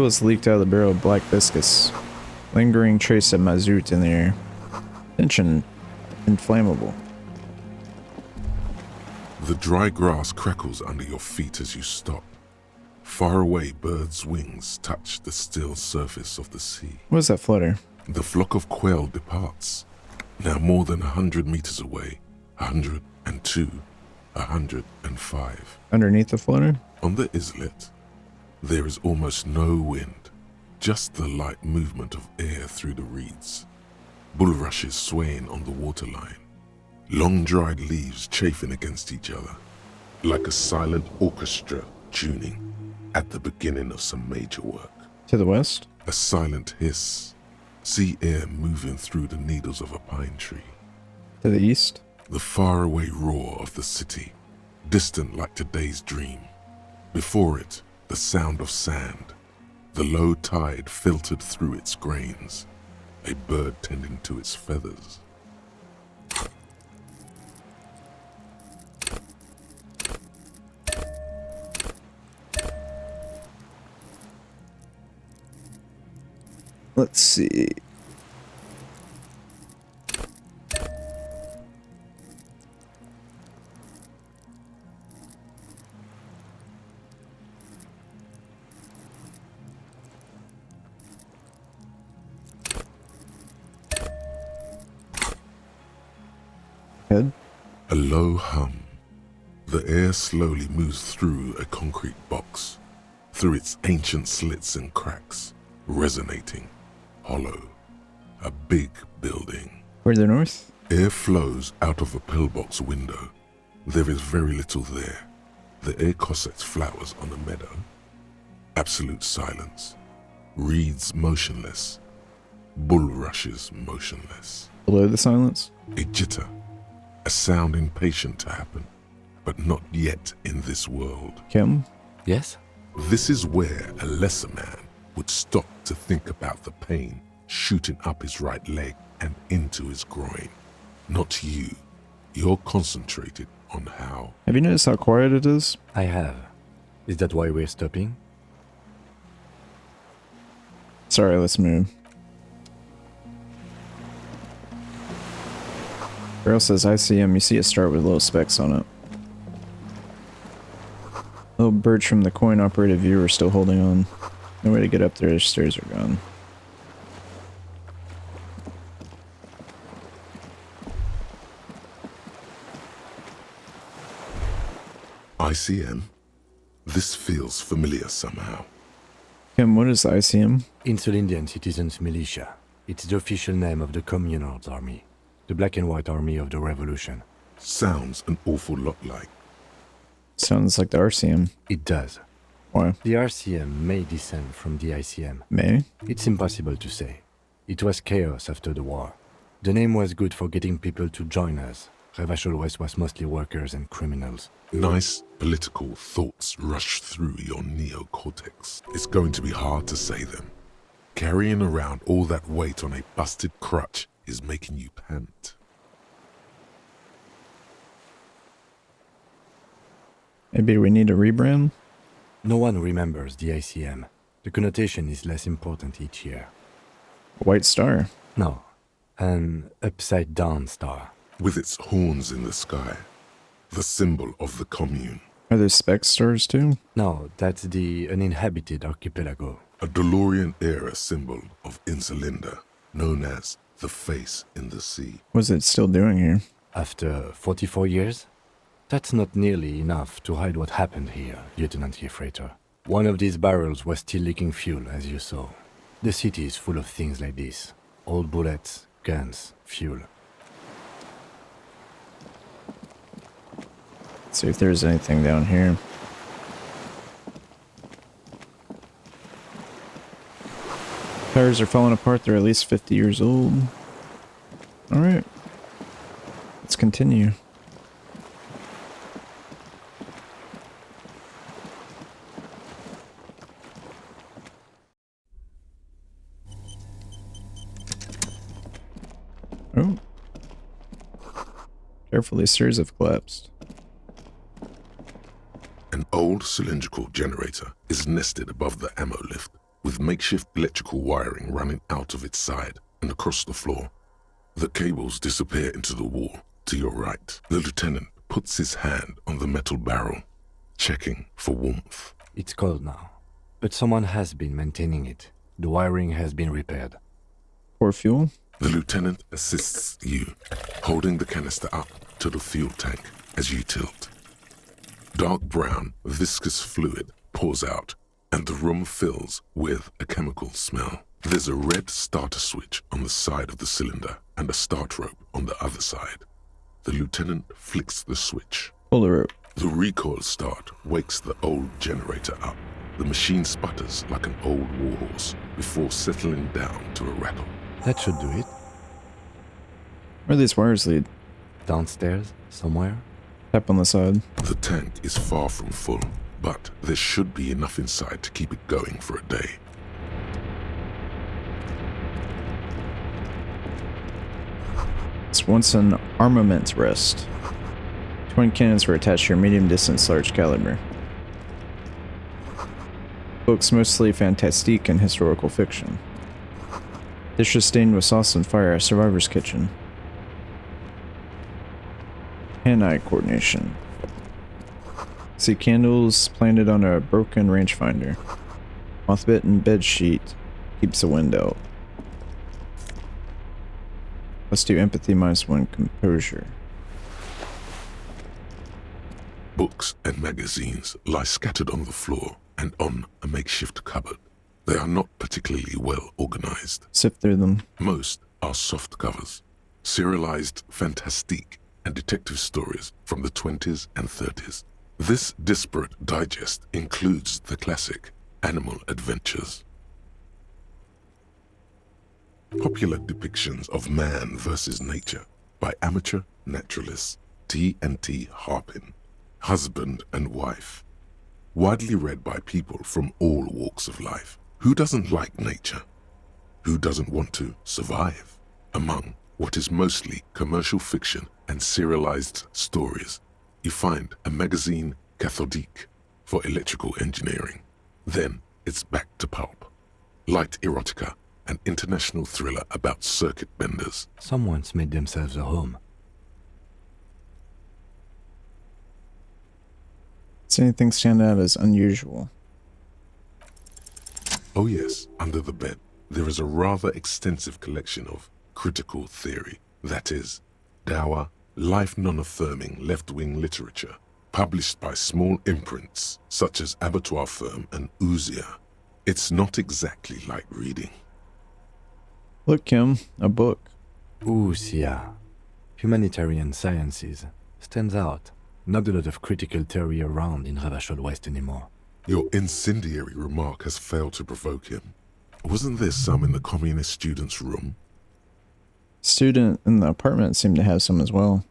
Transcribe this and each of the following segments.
Was leaked out of the barrel of black viscous. Lingering trace of mazout in the air. Tension. Inflammable. The dry grass crackles under your feet as you stop. Far away, birds' wings touch the still surface of the sea. What is that flutter? The flock of quail departs. Now more than 100 meters away. 102. 105. Underneath the flutter? On the islet, there is almost no wind, just the light movement of air through the reeds. Bulrushes swaying on the waterline. Long dried leaves chafing against each other, like a silent orchestra tuning at the beginning of some major work. To the west? A silent hiss, sea air moving through the needles of a pine tree. To the east? The faraway roar of the city, distant like today's dream. Before it, the sound of sand, the low tide filtered through its grains, a bird tending to its feathers. Let's see. Head. A low hum. The air slowly moves through a concrete box, through its ancient slits and cracks, resonating, hollow. A big building. Further north? Air flows out of a pillbox window. There is very little there. The air cossets flowers on a meadow. Absolute silence. Reeds motionless. Bulrushes motionless. Below the silence? A jitter. A sound impatient to happen, but not yet in this world. Kim? Yes? This is where a lesser man would stop to think about the pain shooting up his right leg and into his groin. Not you. You're concentrated on how. Have you noticed how quiet it is? I have. Is that why we're stopping? Sorry, let's move. Girl says ICM, you see it start with little specks on it. Little birds from the coin-operated view are still holding on. No way to get up there, the stairs are gone. ICM? This feels familiar somehow. Kim, what is the ICM? Insulindian Citizens Militia. It's the official name of the Communards Army. The black and white army of the revolution. Sounds an awful lot like. Sounds like the RCM. It does. Why? The RCM may descend from the ICM. May? It's impossible to say. It was chaos after the war. The name was good for getting people to join us. Revachol West was mostly workers and criminals. Nice political thoughts rush through your neocortex. It's going to be hard to say them. Carrying around all that weight on a busted crutch is making you pant. Maybe we need a rebrand? No one remembers the ICM. The connotation is less important each year. A white star. No, an upside-down star. With its horns in the sky, the symbol of the commune. Are there spec stars too? No, that's the uninhabited archipelago. A DeLorean-era symbol of Insulinda, known as the face in the sea. What's it still doing here? After 44 years? That's not nearly enough to hide what happened here, Lieutenant Gefreiter. One of these barrels was still leaking fuel, as you saw. The city is full of things like this. Old bullets, guns, fuel. Let's see if there's anything down here. Tires are falling apart. They're at least 50 years old. Alright. Let's continue. Oh. Carefully, stairs have collapsed. An old cylindrical generator is nested above the ammo lift. with makeshift electrical wiring running out of its side and across the floor. The cables disappear into the wall to your right. The lieutenant puts his hand on the metal barrel, checking for warmth. It's cold now, but someone has been maintaining it. The wiring has been repaired. Pour fuel. The lieutenant assists you, holding the canister up to the fuel tank as you tilt. Dark brown, viscous fluid pours out, and the room fills with a chemical smell. There's a red starter switch on the side of the cylinder and a start rope on the other side. The lieutenant flicks the switch. Pull the rope. The recoil start wakes the old generator up. The machine sputters like an old warhorse before settling down to a rattle. That should do it. Where do these wires lead? Downstairs, somewhere? Tap on the side. The tank is far from full, but there should be enough inside to keep it going for a day. It's once an armament rest. Twin cannons were attached to your medium-distance large caliber. Books mostly fantastique and historical fiction. Dishes stained with sauce and fire, a survivor's kitchen. Hand-eye coordination. See candles planted on a broken rangefinder. Moth-bitten bed sheet keeps the wind out. Let's do empathy -1 composure. Books and magazines lie scattered on the floor and on a makeshift cupboard. They are not particularly well organized. Sift through them. Most are soft covers, serialized fantastique and detective stories from the 20s and 30s. This disparate digest includes the classic Animal Adventures. Popular depictions of man versus nature by amateur naturalists T&T Harpin, husband and wife. Widely read by people from all walks of life. Who doesn't like nature? Who doesn't want to survive? Among what is mostly commercial fiction and serialized stories, you find a magazine cathodique for electrical engineering. Then it's back to pulp. Light erotica, an international thriller about circuit benders. Someone's made themselves a home. Does anything stand out as unusual? Oh yes, under the bed, there is a rather extensive collection of critical theory, that is, dour, life non-affirming left-wing literature, published by small imprints such as Abattoir Firm and Ouzia. It's not exactly like reading. Look, Kim, a book. Ouzia. Humanitarian sciences. Stands out. Not a lot of critical theory around in Ravachol West anymore. Your incendiary remark has failed to provoke him. Wasn't there some in the communist student's room? Student in the apartment seemed to have some as well.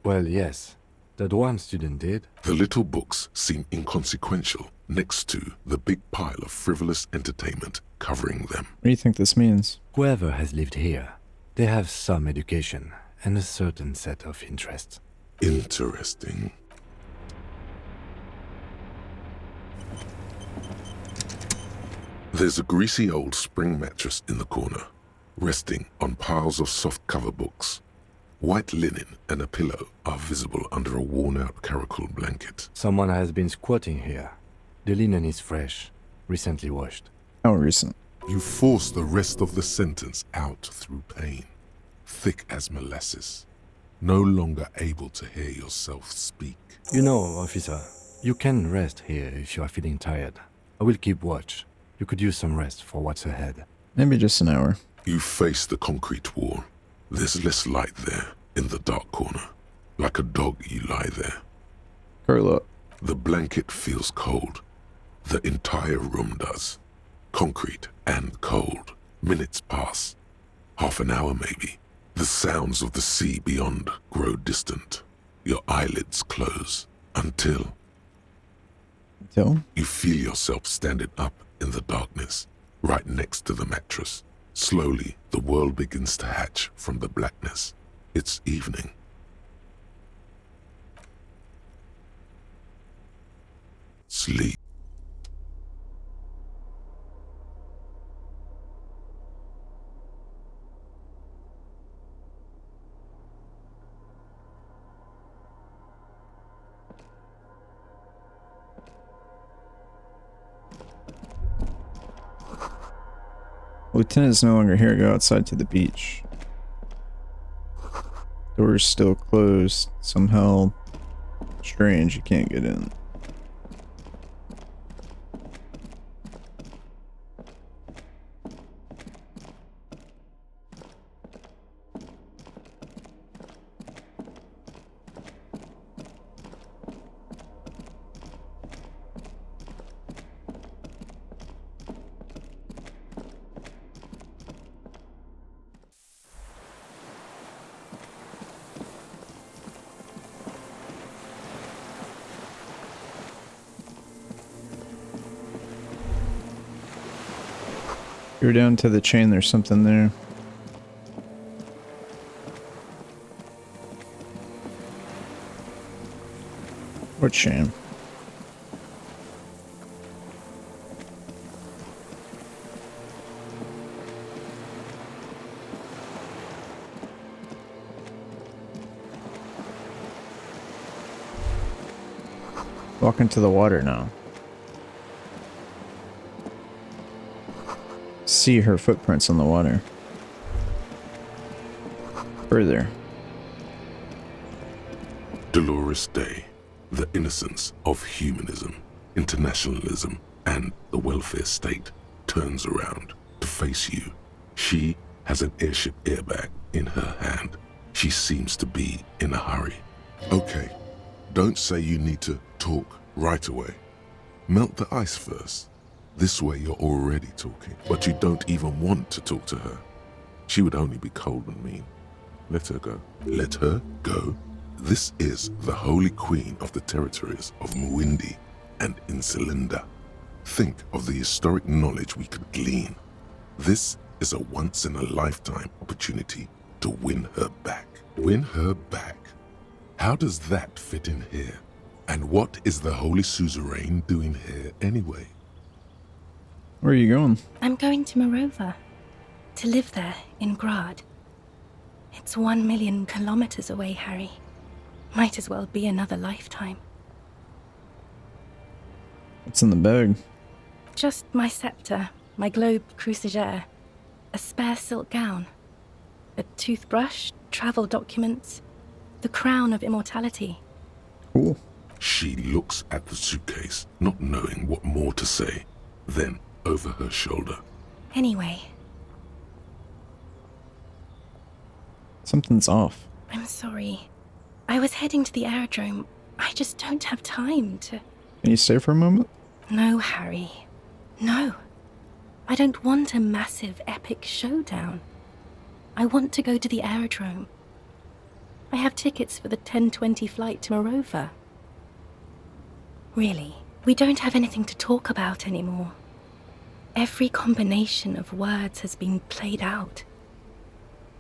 Well, yes. That one student did. The little books seem inconsequential next to the big pile of frivolous entertainment covering them. What do you think this means? Whoever has lived here, they have some education and a certain set of interests. Interesting. There's a greasy old spring mattress in the corner, resting on piles of soft cover books. White linen and a pillow are visible under a worn-out caracol blanket. Someone has been squatting here. The linen is fresh, recently washed. How recent? You force the rest of the sentence out through pain, thick as molasses, no longer able to hear yourself speak. You know, officer, you can rest here if you are feeling tired. I will keep watch. You could use some rest for what's ahead. Maybe just an hour. You face the concrete wall. There's less light there, in the dark corner. Like a dog, you lie there. Curl up. The blanket feels cold. The entire room does. Concrete and cold. Minutes pass. Half an hour, maybe. The sounds of the sea beyond grow distant. Your eyelids close. Until you feel yourself standing up in the darkness, right next to the mattress. Slowly, the world begins to hatch from the blackness. It's evening. Sleep. Lieutenant is no longer here. Go outside to the beach. Door's still closed. Somehow strange, you can't get in. You're down to the chain, there's something there. What chain? Walk into the water now. See her footprints on the water. Further. Dolores Day, the innocence of humanism, internationalism, and the welfare state turns around to face you. She has an airship airbag in her hand. She seems to be in a hurry. Okay, don't say you need to talk right away. Melt the ice first. This way you're already talking, but you don't even want to talk to her. She would only be cold and mean. Let her go. Let her go? This is the Holy Queen of the territories of Muindi and Insulinda. Think of the historic knowledge we could glean. This is a once-in-a-lifetime opportunity to win her back. Win her back? How does that fit in here? And what is the Holy Suzerain doing here anyway? Where are you going? I'm going to Morova. To live there, in Grad. It's 1 million kilometers away, Harry. Might as well be another lifetime. What's in the bag? Just my scepter, my globe cruciger, a spare silk gown, a toothbrush, travel documents, the crown of immortality. Cool. She looks at the suitcase, not knowing what more to say. Then, over her shoulder. Anyway. Something's off. I'm sorry. I was heading to the aerodrome. I just don't have time to... Can you stay for a moment? No, Harry. No. I don't want a massive, epic showdown. I want to go to the aerodrome. I have tickets for the 10:20 flight to Morova. Really, we don't have anything to talk about anymore. Every combination of words has been played out.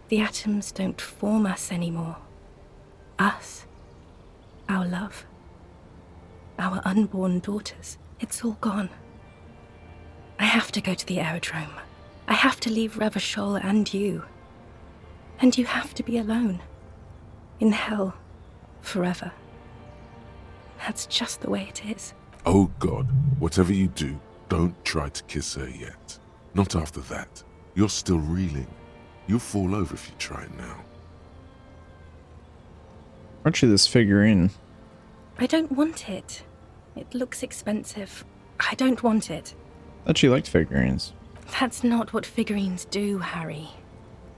The atoms don't form us anymore. Us. Our love. Our unborn daughters. It's all gone. I have to go to the aerodrome. I have to leave Revachol and you. And you have to be alone. In hell. Forever. That's just the way it is. Oh God, whatever you do, don't try to kiss her yet. Not after that. You're still reeling. You'll fall over if you try now. Aren't you this figurine? I don't want it. It looks expensive. I don't want it. Thought you liked figurines. That's not what figurines do, Harry.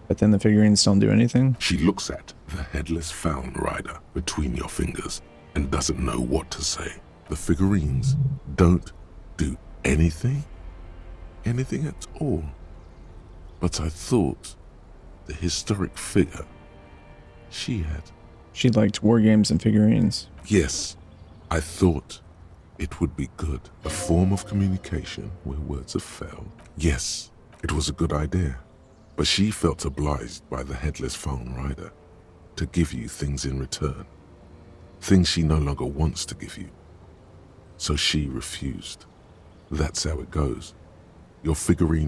But then the figurines don't do anything? She looks at the headless Faun rider between your fingers and doesn't know what to say. The figurines don't do anything? Anything at all? But I thought the historic figure she had. She liked war games and figurines. Yes, I thought it would be good. A form of communication where words have failed. Yes, it was a good idea. But she felt obliged by the headless Faun rider to give you things in return. Things she no longer wants to give you. So she refused. That's how it goes. Your figurine